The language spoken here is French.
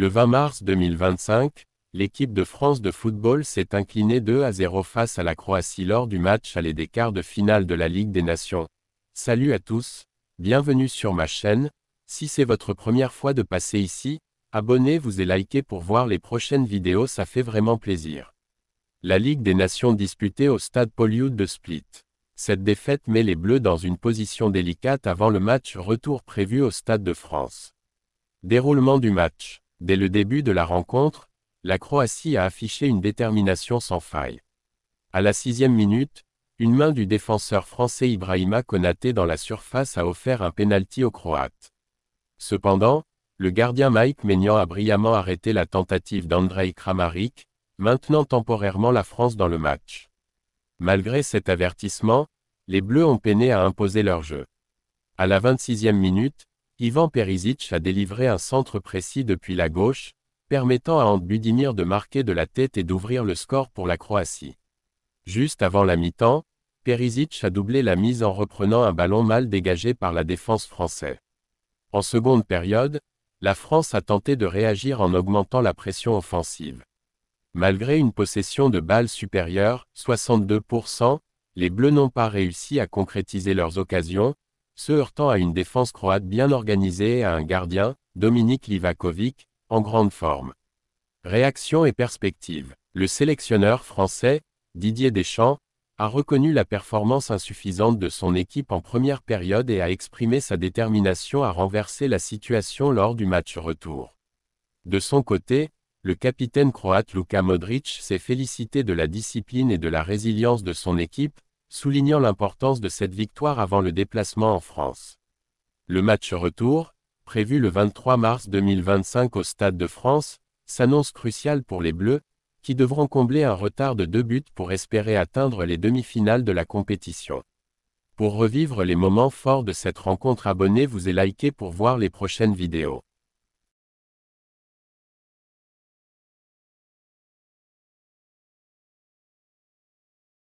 Le 20 mars 2025, l'équipe de France de football s'est inclinée 2-0 face à la Croatie lors du match aller des quarts de finale de la Ligue des Nations. Salut à tous, bienvenue sur ma chaîne. Si c'est votre première fois de passer ici, abonnez-vous et likez pour voir les prochaines vidéos, ça fait vraiment plaisir. La Ligue des Nations disputée au stade Paul-Youd de Split. Cette défaite met les Bleus dans une position délicate avant le match retour prévu au Stade de France. Déroulement du match. Dès le début de la rencontre, la Croatie a affiché une détermination sans faille. À la 6e minute, une main du défenseur français Ibrahima Konaté dans la surface a offert un pénalty aux Croates. Cependant, le gardien Mike Maignan a brillamment arrêté la tentative d'Andrej Kramaric, maintenant temporairement la France dans le match. Malgré cet avertissement, les Bleus ont peiné à imposer leur jeu. À la 26e minute, Ivan Perisic a délivré un centre précis depuis la gauche, permettant à Ante Budimir de marquer de la tête et d'ouvrir le score pour la Croatie. Juste avant la mi-temps, Perisic a doublé la mise en reprenant un ballon mal dégagé par la défense française. En seconde période, la France a tenté de réagir en augmentant la pression offensive. Malgré une possession de balles supérieure, 62%, les Bleus n'ont pas réussi à concrétiser leurs occasions, se heurtant à une défense croate bien organisée et à un gardien, Dominik Livakovic, en grande forme. Réaction et perspective. Le sélectionneur français, Didier Deschamps, a reconnu la performance insuffisante de son équipe en première période et a exprimé sa détermination à renverser la situation lors du match retour. De son côté, le capitaine croate Luka Modric s'est félicité de la discipline et de la résilience de son équipe, soulignant l'importance de cette victoire avant le déplacement en France. Le match retour, prévu le 23 mars 2025 au Stade de France, s'annonce crucial pour les Bleus, qui devront combler un retard de 2 buts pour espérer atteindre les demi-finales de la compétition. Pour revivre les moments forts de cette rencontre, abonnez-vous et likez pour voir les prochaines vidéos.